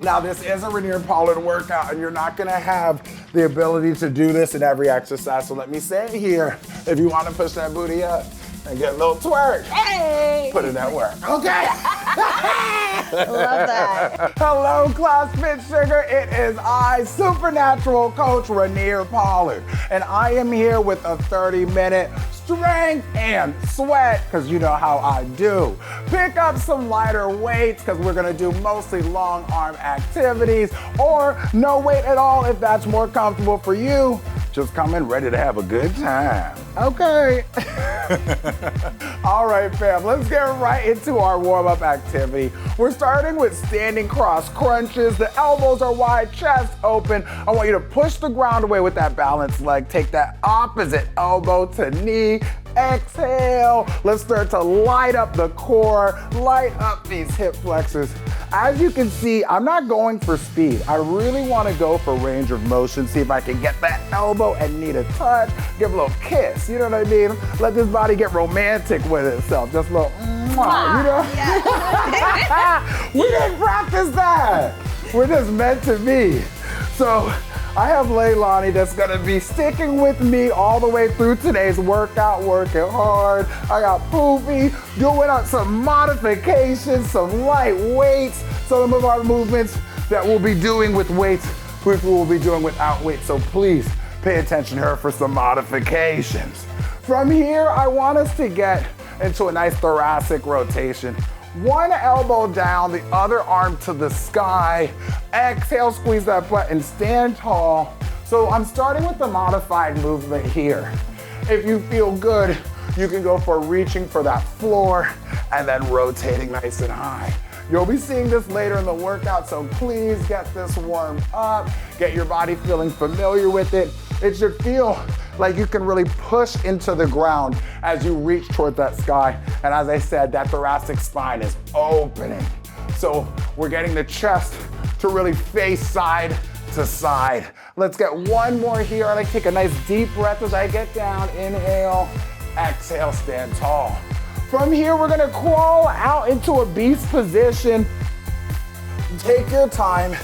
Now, this is a Raneir Pollard workout, and you're not gonna have the ability to do this in every exercise. So let me say it here. If you wanna push that booty up and get a little twerk, Hey! put in that work, okay? Love that. Hello, Class Fitsugar. It is I, Supernatural Coach Raneir Pollard, and I am here with a 30-minute strength and sweat, because you know how I do. Pick up some lighter weights, because we're gonna do mostly long arm activities, or no weight at all if that's more comfortable for you. Just come in ready to have a good time. Okay. All right, fam, let's get right into our warm-up activity. We're starting with standing cross crunches. The elbows are wide, chest open. I want you to push the ground away with that balanced leg. Take that opposite elbow to knee. Exhale. Let's start to light up the core, light up these hip flexors. As you can see, I'm not going for speed. I really want to go for range of motion. See if I can get that elbow and knee to touch. Give a little kiss, you know what I mean? Let this body get romantic with itself. Just a little, mwah, you know? Yeah. We didn't practice that. We're just meant to be. So, I have Leilani that's gonna be sticking with me all the way through today's workout, working hard. I got Poofy doing some modifications, some light weights, some of our movements that we'll be doing with weights, Poofy will be doing without weights, so please pay attention to her for some modifications. From here, I want us to get into a nice thoracic rotation. One elbow down, the other arm to the sky. Exhale, squeeze that butt and stand tall. So I'm starting with the modified movement here. If you feel good, you can go for reaching for that floor and then rotating nice and high. You'll be seeing this later in the workout, so please get this warmed up, get your body feeling familiar with it. It should feel like you can really push into the ground as you reach toward that sky. And as I said, that thoracic spine is opening. So we're getting the chest to really face side to side. Let's get one more here. I like to take a nice deep breath as I get down. Inhale, exhale, stand tall. From here, we're gonna crawl out into a beast position. Take your time.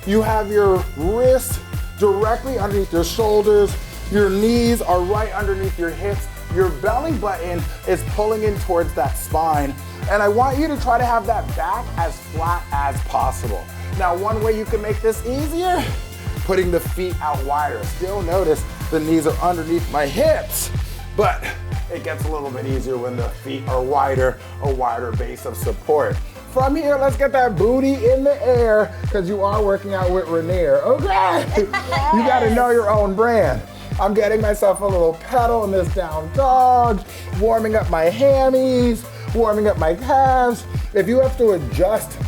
You have your wrists directly underneath your shoulders. Your knees are right underneath your hips. Your belly button is pulling in towards that spine. And I want you to try to have that back as flat as possible. Now, one way you can make this easier, putting the feet out wider. Still notice the knees are underneath my hips, but it gets a little bit easier when the feet are wider, a wider base of support. From here, let's get that booty in the air, because you are working out with Raneir, okay? You gotta know your own brand. I'm getting myself a little pedal in this down dog, warming up my hammies, warming up my calves. If you have to adjust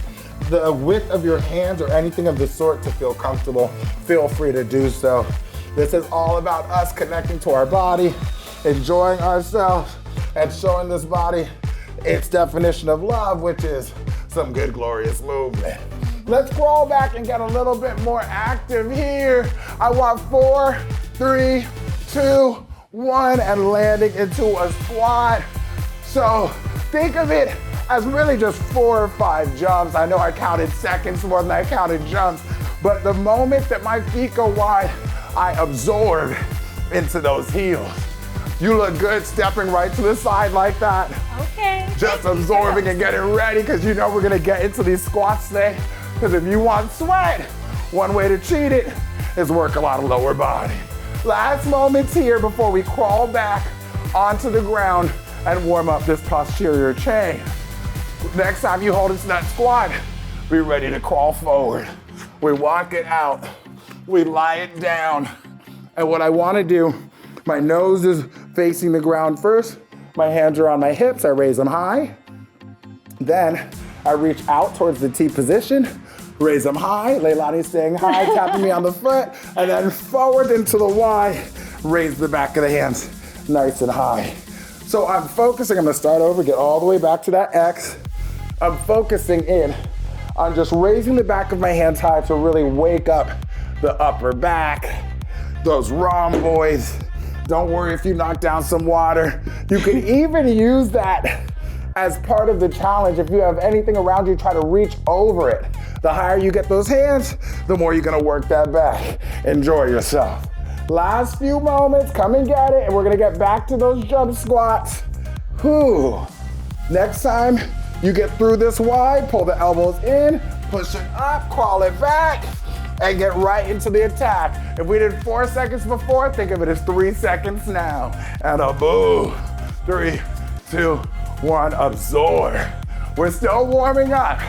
the width of your hands or anything of the sort to feel comfortable, feel free to do so. This is all about us connecting to our body, enjoying ourselves, and showing this body its definition of love, which is some good, glorious movement. Let's crawl back and get a little bit more active here. I want 4, 3, 2, 1, and landing into a squat. So think of it as really just 4 or 5 jumps. I know I counted seconds more than I counted jumps, but the moment that my feet go wide, I absorb into those heels. You look good stepping right to the side like that. Okay. Just absorbing and getting ready, because you know we're gonna get into these squats today. Because if you want sweat, one way to cheat it is work a lot of lower body. Last moments here before we crawl back onto the ground and warm up this posterior chain. Next time you hold into that squat, be ready to crawl forward. We walk it out, we lie it down. And what I wanna do, my nose is facing the ground first, my hands are on my hips, I raise them high. Then I reach out towards the T position, raise them high, Leilani staying high, tapping me on the foot, and then forward into the Y, raise the back of the hands nice and high. So I'm focusing, I'm gonna start over, get all the way back to that X. I'm focusing in on just raising the back of my hands high to really wake up the upper back, those rhomboids. Don't worry if you knock down some water. You can even use that as part of the challenge, if you have anything around you, try to reach over it. The higher you get those hands, the more you're gonna work that back. Enjoy yourself. Last few moments, come and get it, and we're gonna get back to those jump squats. Whew. Next time you get through this wide, pull the elbows in, push it up, crawl it back, and get right into the attack. If we did 4 seconds before, think of it as 3 seconds now. And a boom. 3, 2, 1, absorb. We're still warming up,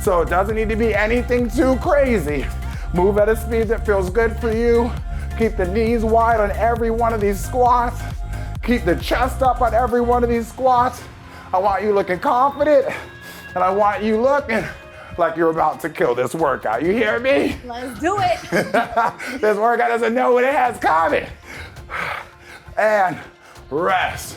so it doesn't need to be anything too crazy. Move at a speed that feels good for you. Keep the knees wide on every one of these squats. Keep the chest up on every one of these squats. I want you looking confident, and I want you looking like you're about to kill this workout. You hear me? Let's do it. This workout doesn't know what it has coming. And rest.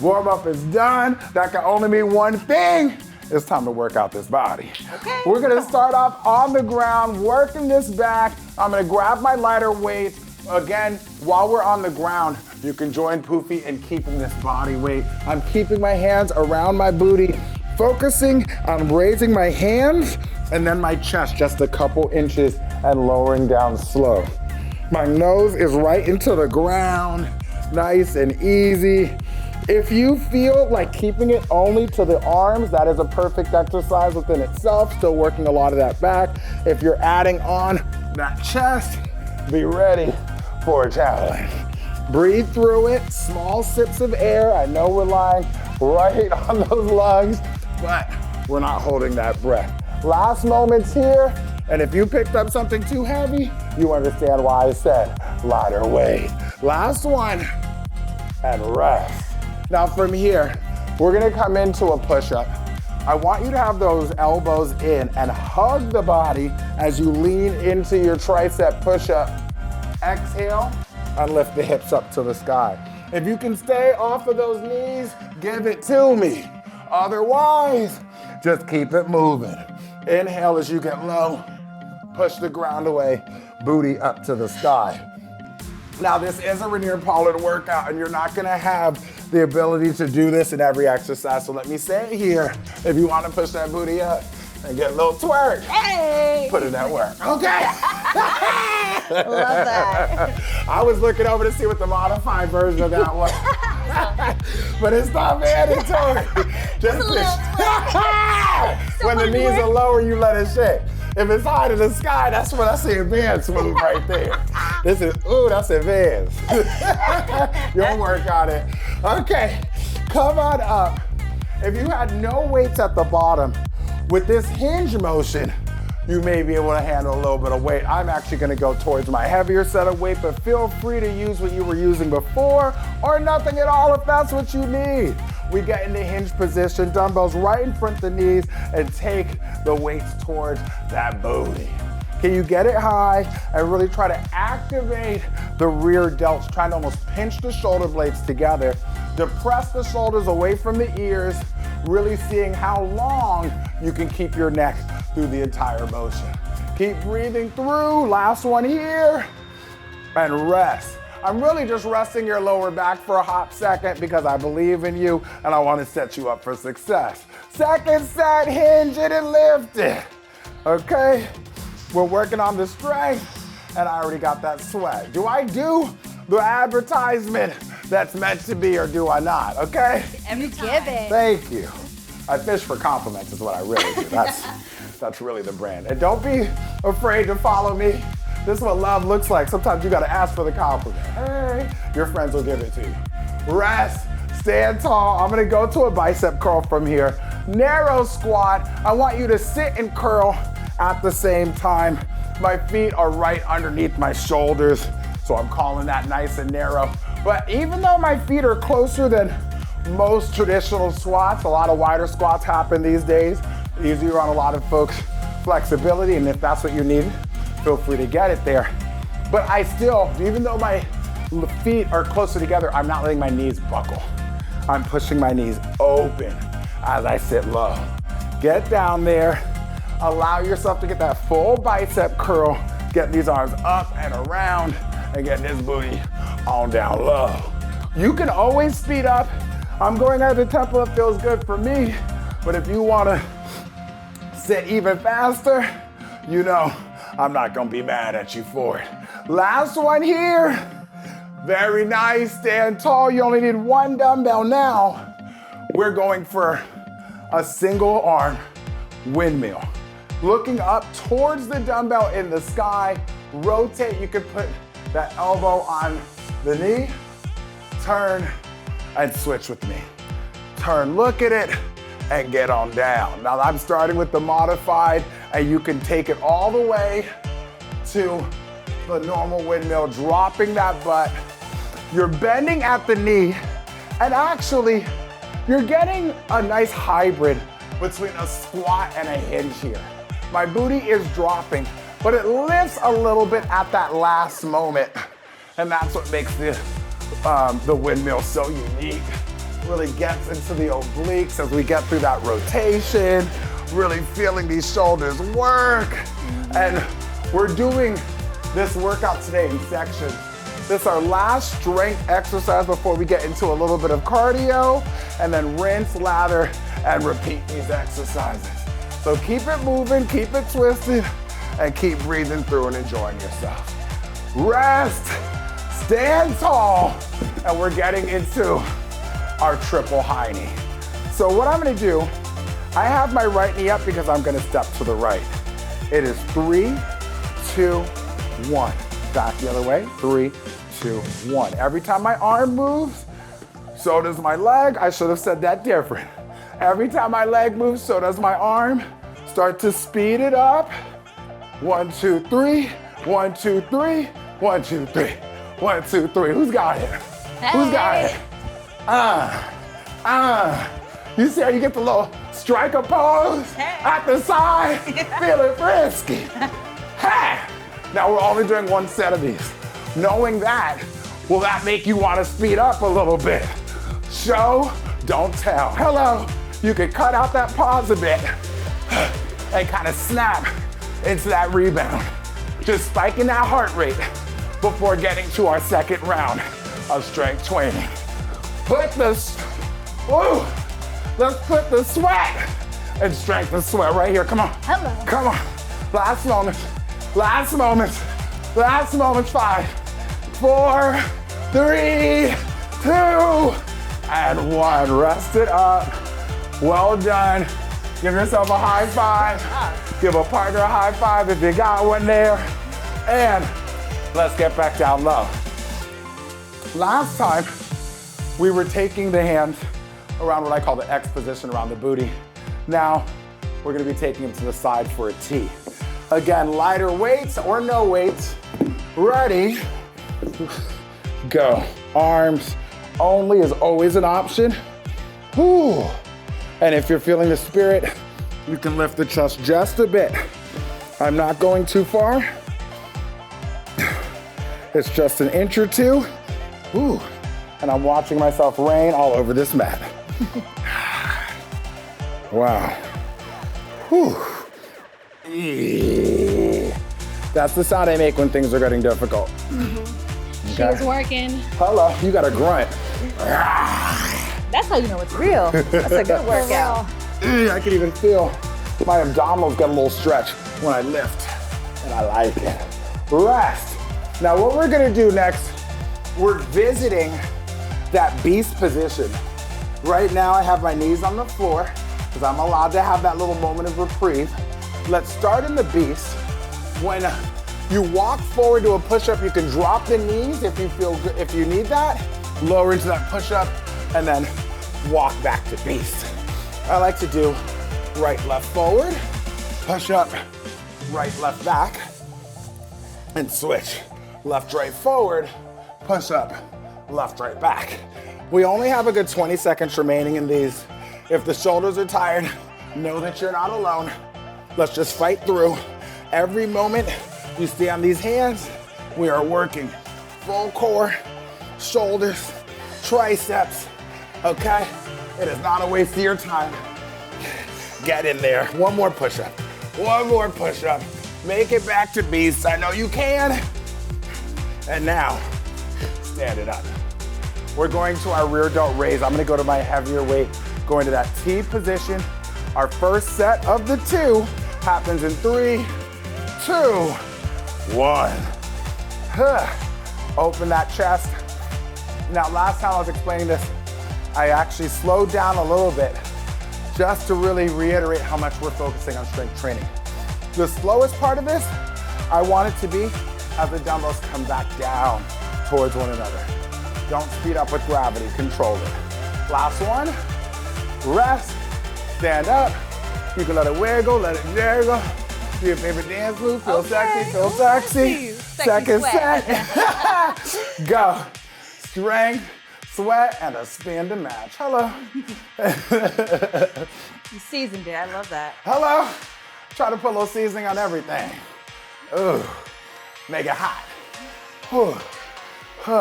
Warm up is done. That can only mean one thing. It's time to work out this body. Okay. We're gonna start off on the ground, working this back. I'm gonna grab my lighter weight. Again, while we're on the ground, you can join Poofy in keeping this body weight. I'm keeping my hands around my booty, focusing on raising my hands and then my chest just a couple inches and lowering down slow. My nose is right into the ground, nice and easy. If you feel like keeping it only to the arms, that is a perfect exercise within itself, still working a lot of that back. If you're adding on that chest, be ready for a challenge. Breathe through it, small sips of air. I know we're lying right on those lungs, but we're not holding that breath. Last moments here, and if you picked up something too heavy, you understand why I said lighter weight. Last one, and rest. Now from here, we're gonna come into a push-up. I want you to have those elbows in and hug the body as you lean into your tricep push-up. Exhale and lift the hips up to the sky. If you can stay off of those knees, give it to me. Otherwise, just keep it moving. Inhale as you get low, push the ground away, booty up to the sky. Now this is a Raneir Pollard workout and you're not gonna have the ability to do this in every exercise, so let me say it here. If you wanna push that booty up and get a little twerk, Hey! put in that work, okay? Love that. I was looking over to see what the modified version of that was. But it's not mandatory. Just a little when the knees are lower, you let it shake. If it's high to the sky, that's the advanced move right there. This is, ooh, that's advanced. You'll work on it. Okay, come on up. If you had no weights at the bottom, with this hinge motion, you may be able to handle a little bit of weight. I'm actually gonna go towards my heavier set of weight, but feel free to use what you were using before or nothing at all if that's what you need. We get into hinge position, dumbbells right in front of the knees, and take the weights towards that booty. Can you get it high and really try to activate the rear delts, trying to almost pinch the shoulder blades together, depress the shoulders away from the ears, really seeing how long you can keep your neck through the entire motion. Keep breathing through, last one here, and rest. I'm really just resting your lower back for a hot second because I believe in you and I want to set you up for success. Second set, hinge it and lift it. Okay, we're working on the strength and I already got that sweat. Do I do the advertisement that's meant to be or do I not, okay? Every time. Give it. Thank you. I fish for compliments is what I really do. That's really the brand. And don't be afraid to follow me. This is what love looks like. Sometimes you gotta ask for the compliment. Hey, your friends will give it to you. Rest, stand tall. I'm gonna go to a bicep curl from here. Narrow squat. I want you to sit and curl at the same time. My feet are right underneath my shoulders, so I'm calling that nice and narrow. But even though my feet are closer than most traditional squats, a lot of wider squats happen these days, easier on a lot of folks' flexibility, and if that's what you need, feel free to get it there. But I still, even though my feet are closer together, I'm not letting my knees buckle. I'm pushing my knees open as I sit low. Get down there, allow yourself to get that full bicep curl, getting these arms up and around, and getting this booty on down low. You can always speed up. I'm going at the tempo that feels good for me, but if you wanna sit even faster, you know I'm not gonna be mad at you for it. Last one here. Very nice, stand tall. You only need one dumbbell now. We're going for a single arm windmill. Looking up towards the dumbbell in the sky, rotate. You can put that elbow on the knee, turn and switch with me. Turn, look at it, and get on down. Now I'm starting with the modified, and you can take it all the way to the normal windmill, dropping that butt. You're bending at the knee, and actually, you're getting a nice hybrid between a squat and a hinge here. My booty is dropping, but it lifts a little bit at that last moment, and that's what makes the windmill so unique. Really gets into the obliques as we get through that rotation, really feeling these shoulders work. And we're doing this workout today in sections. This is our last strength exercise before we get into a little bit of cardio, and then rinse, lather, and repeat these exercises. So keep it moving, keep it twisted, and keep breathing through and enjoying yourself. Rest, stand tall, and we're getting into our triple high knee. So what I'm gonna do, I have my right knee up because I'm gonna step to the right. It is 3, 2, 1. Back the other way, 3, 2, 1. Every time my arm moves, so does my leg. I should have said that different. Every time my leg moves, so does my arm. Start to speed it up. 1, 2, 3, 1, 2, 3, 1, 2, 3, 1, 2, 3. Who's got it? Hey. Who's got it? You see how you get the little striker pose at the side? Feeling frisky. Hey. Now we're only doing one set of these. Knowing that, will that make you want to speed up a little bit? Show, don't tell. Hello. You can cut out that pause a bit and kind of snap into that rebound. Just spiking that heart rate before getting to our second round of strength training. Let's put the sweat and strength and sweat right here. Come on. Hello. Come on. Last moment. Last moments. Last moments. 5, 4, 3, 2, and 1. Rest it up. Well done. Give yourself a high five. Give a partner a high five if you got one there. And let's get back down low. Last time, we were taking the hands around what I call the X position around the booty. Now, we're gonna be taking them to the side for a T. Again, lighter weights or no weights. Ready, go. Arms only is always an option. Whew. And if you're feeling the spirit, you can lift the chest just a bit. I'm not going too far. It's just an inch or two. Ooh. And I'm watching myself rain all over this mat. Wow. Whew. That's the sound I make when things are getting difficult. She's working. Hello, you got a grunt. That's how you know it's real. That's a good workout. I can even feel my abdominals get a little stretch when I lift, and I like it. Rest. Now what we're gonna do next, we're visiting that beast position. Right now I have my knees on the floor because I'm allowed to have that little moment of reprieve. Let's start in the beast. When you walk forward to a push-up, you can drop the knees if you feel good, if you need that. Lower into that push-up and then walk back to beast. I like to do right, left, forward, push up, right, left, back, and switch. Left, right, forward, push up, left, right, back. We only have a good 20 seconds remaining in these. If the shoulders are tired, know that you're not alone. Let's just fight through. Every moment you stay on these hands, we are working full core, shoulders, triceps, okay? It is not a waste of your time. Get in there. One more push-up. One more push-up. Make it back to beast. I know you can. And now, stand it up. we're going to our rear delt raise. I'm gonna go to my heavier weight, going to that T position. Our first set of the 2 happens in 3, 2, 1. Open that chest. Now, last time I was explaining this, I actually slowed down a little bit just to really reiterate how much we're focusing on strength training. The slowest part of this, I want it to be as the dumbbells come back down towards one another. Don't speed up with gravity, control it. Last one, rest, stand up. You can let it wiggle, let it jiggle. Do your favorite dance move, feel sexy, feel sexy. Second set. Go. Strength, sweat, and a spin to match. Hello. You seasoned it, I love that. Hello. Try to put a little seasoning on everything. Ooh, make it hot. Ooh.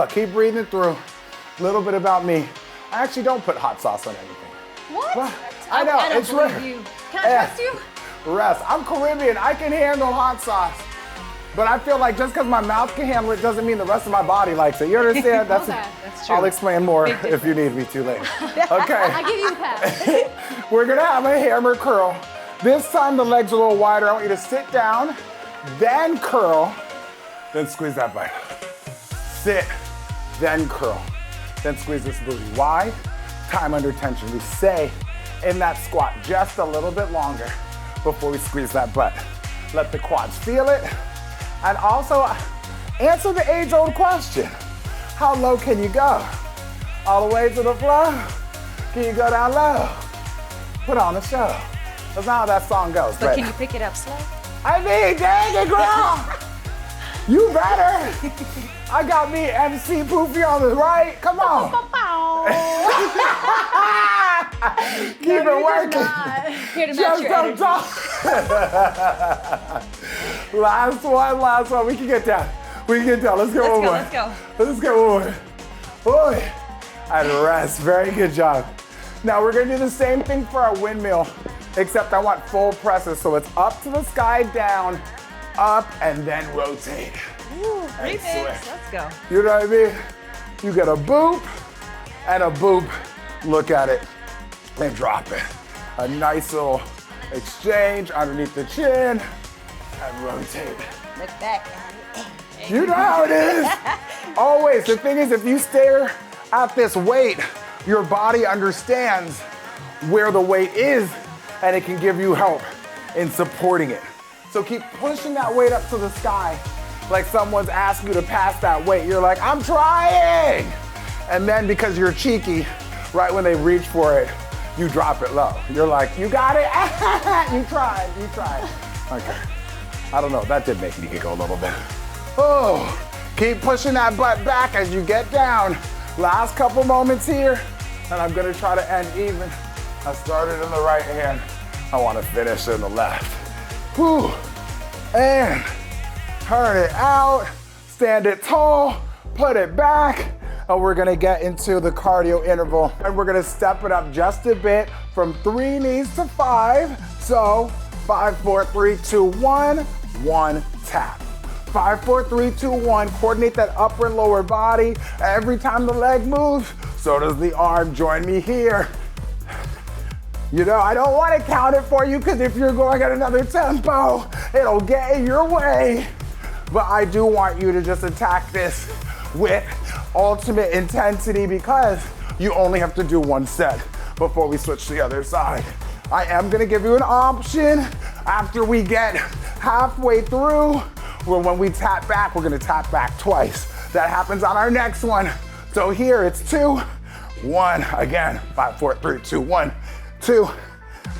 Keep breathing through. A little bit about me. I actually don't put hot sauce on anything. What? Well, I know, it's rare. You. Can I trust you? Rest. I'm Caribbean, I can handle hot sauce. But I feel like just because my mouth can handle it doesn't mean the rest of my body likes it. You understand? That's true. I'll explain more if you need me to later. Okay. I give you the pass. We're gonna have a hammer curl. This time the legs are a little wider. I want you to sit down, then curl, then squeeze that butt. Sit, then curl, then squeeze this booty. Why? Time under tension. We stay in that squat just a little bit longer before we squeeze that butt. Let the quads feel it. And also answer the age-old question. How low can you go? All the way to the floor? Can you go down low? Put on a show. That's not how that song goes. But can you pick it up slow? I mean, dang it, girl. You better. I got me MC Poofy on the right. Come on. Keep it working. Here to match your energy. Last one. We can get down. Let's go one more. Let's go one more. Boy. And rest. Very good job. Now we're gonna do the same thing for our windmill, except I want full presses. So it's up to the sky, down, up, and then rotate. Ooh, remix. Let's go. You know what I mean? You get a boop and a boop. Look at it and drop it. A nice little exchange underneath the chin and rotate. Look back. You know how it is. Always. The thing is, if you stare at this weight, your body understands where the weight is and it can give you help in supporting it. So keep pushing that weight up to the sky like someone's asking you to pass that weight. You're like, I'm trying. And then because you're cheeky, right when they reach for it, you drop it low. You're like, you got it? You tried. Okay. I don't know, that did make me giggle a little bit. Oh, keep pushing that butt back as you get down. Last couple moments here, and I'm gonna try to end even. I started in the right hand. I wanna finish in the left. Whew. And turn it out, stand it tall, put it back, and we're gonna get into the cardio interval. And we're gonna step it up just a bit from 3 knees to 5. So 5, 4, 3, 2, 1, 1 tap. 5, 4, 3, 2, 1. Coordinate that upper and lower body. Every time the leg moves, so does the arm. Join me here. You know, I don't want to count it for you because if you're going at another tempo, it'll get in your way. But I do want you to just attack this with ultimate intensity because you only have to do 1 set before we switch to the other side. I am gonna give you an option after we get halfway through, where when we tap back, we're gonna tap back twice. That happens on our next one. So here it's 2, 1. Again, 5, 4, 3, 2, 1, 2,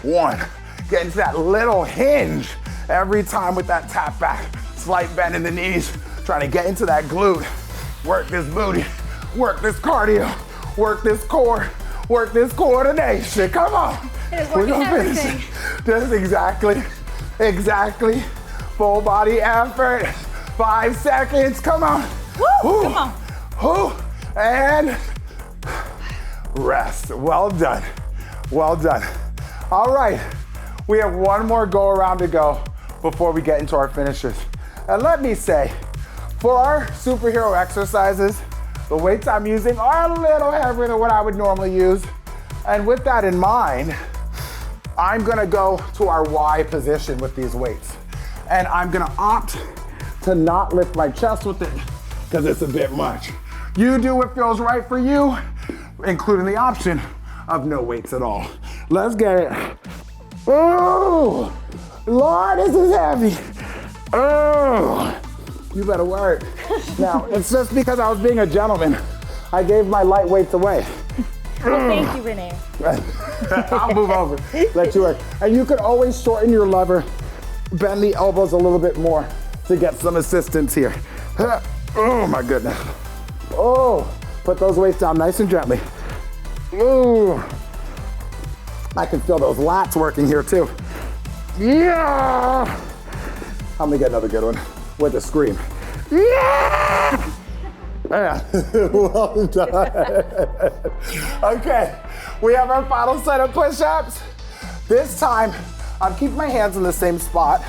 1. Get into that little hinge every time with that tap back. Slight bend in the knees, trying to get into that glute. Work this booty, work this cardio, work this core, work this coordination. Come on. It is working everything. Just exactly. Full body effort. 5 seconds, come on. Woo, come on. Woo, and rest. Well done. All right, we have one more go around to go before we get into our finishers. And let me say, for our superhero exercises, The weights I'm using are a little heavier than what I would normally use. And with that in mind, I'm gonna go to our Y position with these weights. And I'm gonna opt to not lift my chest with it because it's a bit much. You do what feels right for you, including the option of no weights at all. Let's get it. Oh, Lord, this is heavy. Oh, you better work. Now, it's just because I was being a gentleman. I gave my light weights away. Well, thank you, Raneir. I'll move over, let you work. And you could always shorten your lever, bend the elbows a little bit more to get some assistance here. Oh my goodness. Oh, put those weights down nice and gently. Ooh. I can feel those lats working here too. Yeah. I'm gonna get another good one with a scream. Yeah. Yeah. Well done. Okay, we have our final set of push-ups. This time, I'm keeping my hands in the same spot.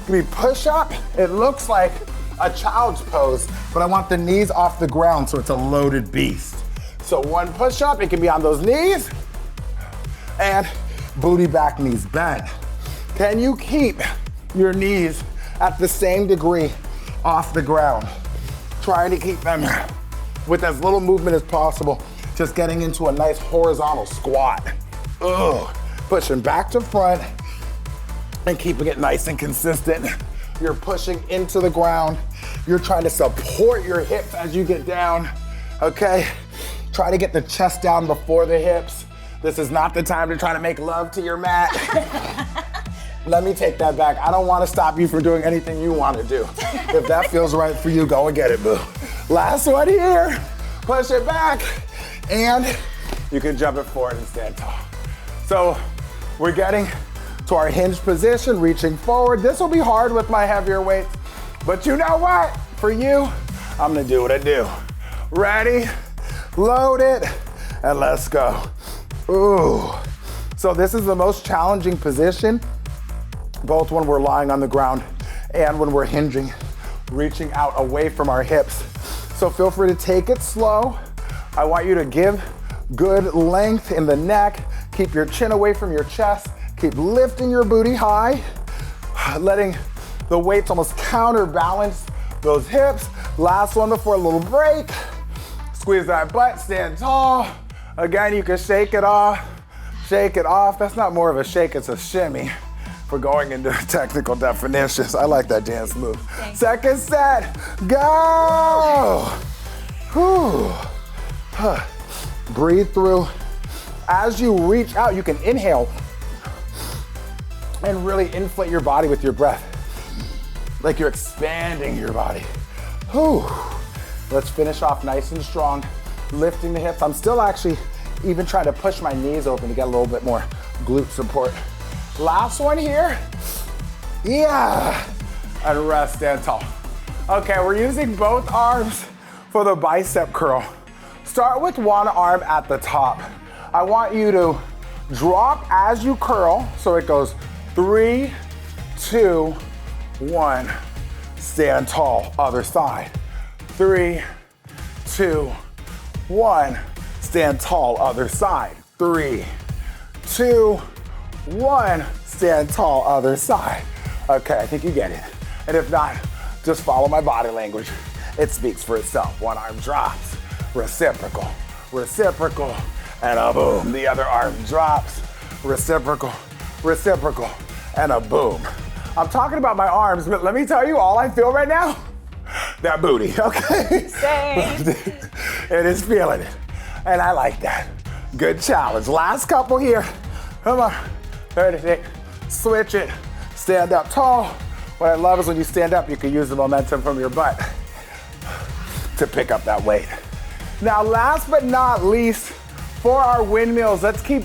Give me push-up. It looks like a child's pose, but I want the knees off the ground so it's a loaded beast. So one push-up, it can be on those knees, and booty back, knees bent. Can you keep your knees at the same degree off the ground? Trying to keep them with as little movement as possible, just getting into a nice horizontal squat. Ugh. Pushing back to front and keeping it nice and consistent. You're pushing into the ground. You're trying to support your hips as you get down, okay? Try to get the chest down before the hips. This is not the time to try to make love to your mat. Let me take that back. I don't want to stop you from doing anything you want to do. If that feels right for you, go and get it, boo. Last one here. Push it back, and you can jump it forward and stand tall. So we're getting to our hinge position, reaching forward. This will be hard with my heavier weights, but you know what? For you, I'm gonna do what I do. Ready, load it, and let's go. Ooh. So this is the most challenging position, both when we're lying on the ground and when we're hinging, reaching out away from our hips. So feel free to take it slow. I want you to give good length in the neck. Keep your chin away from your chest. Keep lifting your booty high, letting the weights almost counterbalance those hips. Last one before a little break. Squeeze that butt, stand tall. Again, you can shake it off, shake it off. That's not more of a shake, it's a shimmy. For going into technical definitions. I like that dance move. Thanks. Second set, go! Whew. Breathe through. As you reach out, you can inhale and really inflate your body with your breath. Like you're expanding your body. Whew. Let's finish off nice and strong, lifting the hips. I'm still actually even trying to push my knees open to get a little bit more glute support. Last one here. Yeah. And rest, stand tall. Okay, we're using both arms for the bicep curl. Start with one arm at the top. I want you to drop as you curl, so it goes 3, 2, 1. Stand tall, other side. 3, 2, 1. Stand tall, other side. 3, 2, 1, stand tall, other side. Okay, I think you get it. And if not, just follow my body language. It speaks for itself. One arm drops, reciprocal, reciprocal, and a boom. The other arm drops, reciprocal, reciprocal, and a boom. I'm talking about my arms, but let me tell you all I feel right now, that booty, okay? Same. It is feeling it, and I like that. Good challenge. Last couple here. Come on. 36, switch it, stand up tall. What I love is when you stand up, you can use the momentum from your butt to pick up that weight. Now, last but not least, for our windmills, let's keep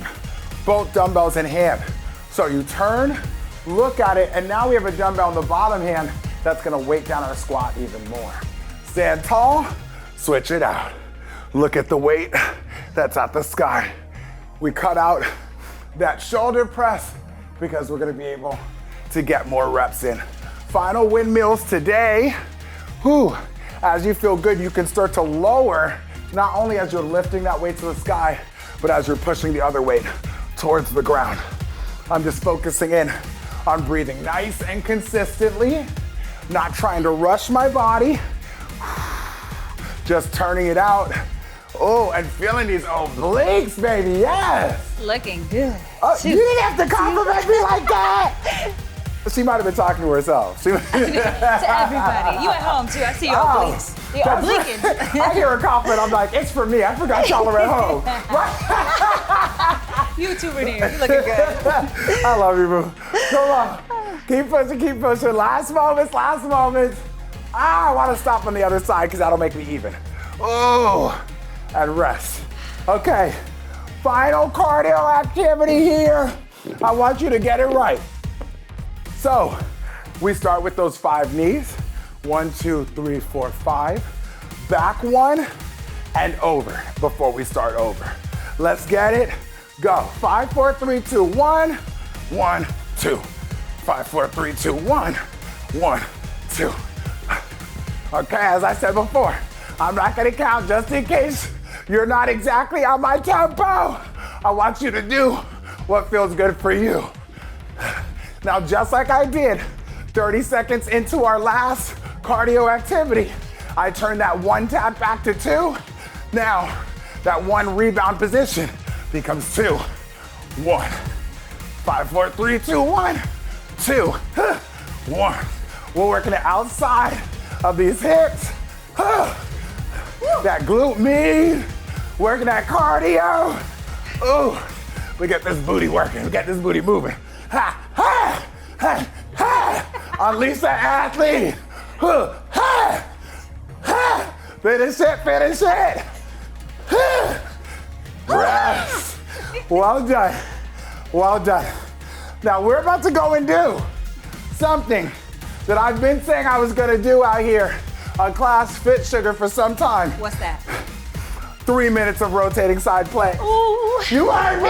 both dumbbells in hand. So you turn, look at it, and now we have a dumbbell in the bottom hand that's gonna weight down our squat even more. Stand tall, switch it out. Look at the weight that's at the sky. We cut out that shoulder press because we're gonna be able to get more reps in. Final windmills today. Whew. As you feel good, you can start to lower not only as you're lifting that weight to the sky, but as you're pushing the other weight towards the ground. I'm just focusing in on breathing nice and consistently, not trying to rush my body, just turning it out. Oh, and feeling these obliques, baby, yes. Looking good. Oh, you didn't have to compliment me like that. She might have been talking to herself. To everybody. You at home too, I see your obliques. You're obliquing. I hear a compliment, I'm like, it's for me. I forgot y'all are at home. You too, Raneir. You're looking good. I love you, boo. Come on. Keep pushing. Last moments. I want to stop on the other side because that'll make me even. Oh, and rest. Okay, final cardio activity here. I want you to get it right. So, we start with those 5 knees. 1, 2, 3, 4, 5. Back 1 and over before we start over. Let's get it. Go. 5, 4, 3, 2, 1. 1, 2. 5, 4, 3, 2, 1. 1, 2. Okay, as I said before, I'm not gonna count just in case you're not exactly on my tempo. I want you to do what feels good for you. Now, just like I did 30 seconds into our last cardio activity, I turned that 1 tap back to 2. Now, that 1 rebound position becomes 2. 1. 5, 4, 3, 2, 1. 2. 1. We're working it outside of these hips. That glute med, working that cardio. Ooh, we get this booty working, we get this booty moving. Ha, ha, ha, ha. Unleash that athlete. Ha, ha. Finish it. Rest. Well done. Now we're about to go and do something that I've been saying I was gonna do out here on Class Fitsugar for some time. What's that? 3 minutes of rotating side planks. Ooh. You heard me.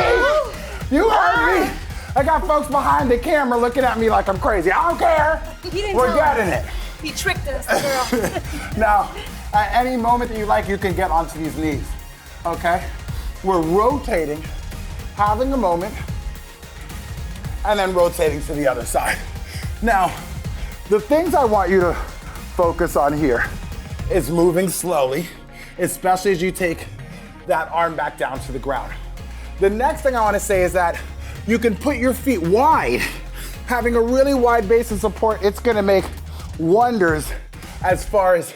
I got folks behind the camera looking at me like I'm crazy. I don't care. We're getting it. He tricked us, girl. Now, at any moment that you like, you can get onto these knees, okay? We're rotating, having a moment, and then rotating to the other side. Now, the things I want you to focus on here is moving slowly, especially as you take that arm back down to the ground. The next thing I want to say is that you can put your feet wide. Having a really wide base of support, it's going to make wonders as far as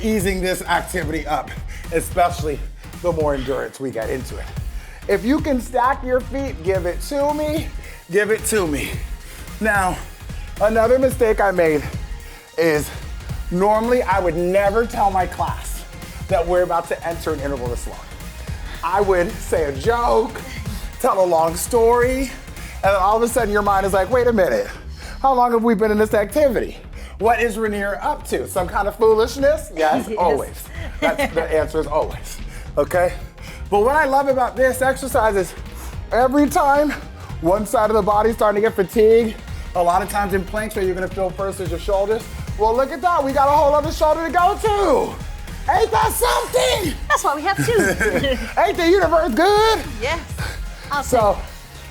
easing this activity up, especially the more endurance we get into it. If you can stack your feet, give it to me. Now, another mistake I made is normally I would never tell my class that we're about to enter an interval this long. I would say a joke, tell a long story, and then all of a sudden your mind is like, wait a minute, how long have we been in this activity? What is Raneir up to? Some kind of foolishness? Yes, always. The answer is always, okay? But what I love about this exercise is every time one side of the body's starting to get fatigued, a lot of times in planks where you're gonna feel first is your shoulders. Well, look at that, we got a whole other shoulder to go to. Ain't that something? That's why we have 2. Ain't the universe good? Yes. So,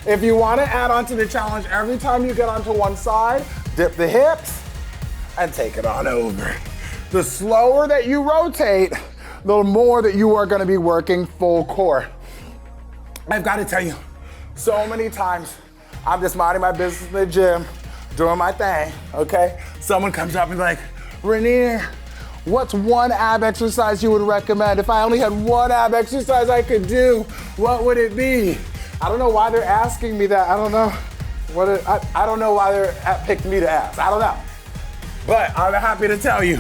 if you want to add on to the challenge, every time you get onto one side, dip the hips and take it on over. The slower that you rotate, the more that you are going to be working full core. I've got to tell you, so many times, I'm just minding my business in the gym, doing my thing, okay? Someone comes up and be like, Raneir, what's one ab exercise you would recommend? If I only had one ab exercise I could do, what would it be? I don't know why they're asking me that. I don't know I don't know why they're picked me to ask. I don't know. But I'm happy to tell you,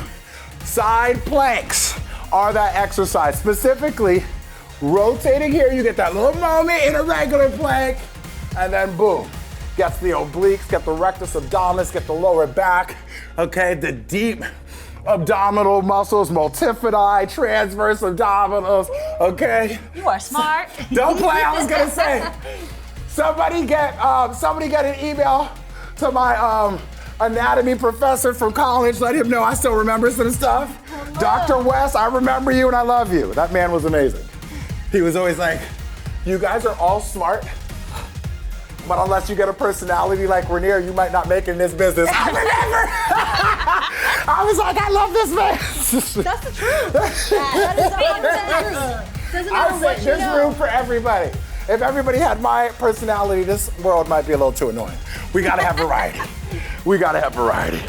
side planks are that exercise. Specifically, rotating here, you get that little moment in a regular plank, and then boom. Gets the obliques, get the rectus abdominis, get the lower back, okay? The deep abdominal muscles, multifidi, transverse abdominals, okay? You are smart. Don't play, I was gonna say. Somebody get an email to my anatomy professor from college, let him know I still remember some stuff. Dr. West, I remember you and I love you. That man was amazing. He was always like, you guys are all smart, but unless you get a personality like Raneir, you might not make it in this business. I remember. I was like, I love this man. That's the truth. That is 100% true. Doesn't matter I what say you there's know. room for everybody. If everybody had my personality, this world might be a little too annoying. We gotta have variety. We gotta have variety.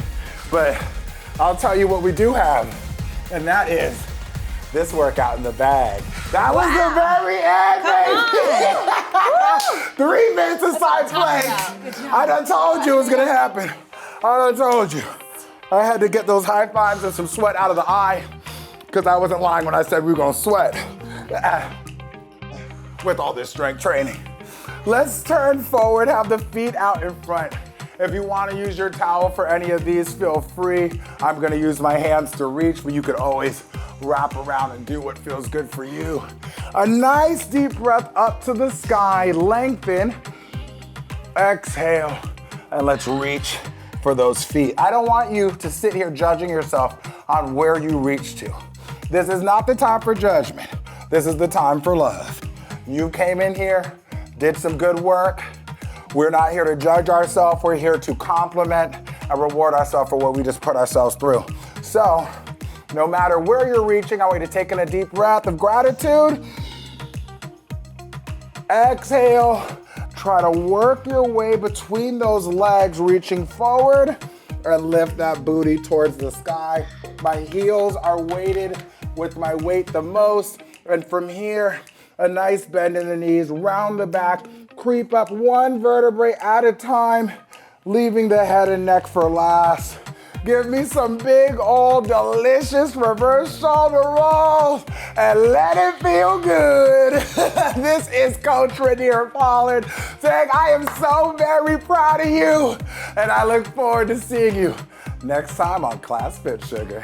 But I'll tell you what we do have, and that is this workout in the bag. That was the very end, baby. 3 minutes of side plank. I done told you it was gonna happen. I done told you. I had to get those high fives and some sweat out of the eye, because I wasn't lying when I said we were gonna sweat. With all this strength training. Let's turn forward, have the feet out in front. If you want to use your towel for any of these, feel free. I'm gonna use my hands to reach, but you could always wrap around and do what feels good for you. A nice deep breath up to the sky, lengthen, exhale, and let's reach for those feet. I don't want you to sit here judging yourself on where you reach to. This is not the time for judgment. This is the time for love. You came in here, did some good work. We're not here to judge ourselves. We're here to compliment and reward ourselves for what we just put ourselves through. So, no matter where you're reaching, I want you to take in a deep breath of gratitude. Exhale. Try to work your way between those legs, reaching forward, and lift that booty towards the sky. My heels are weighted with my weight the most, and from here, a nice bend in the knees, round the back, creep up 1 vertebrae at a time, leaving the head and neck for last. Give me some big old delicious reverse shoulder rolls and let it feel good. This is Coach Raneir Pollard saying I am so very proud of you, and I look forward to seeing you next time on Class Fitsugar.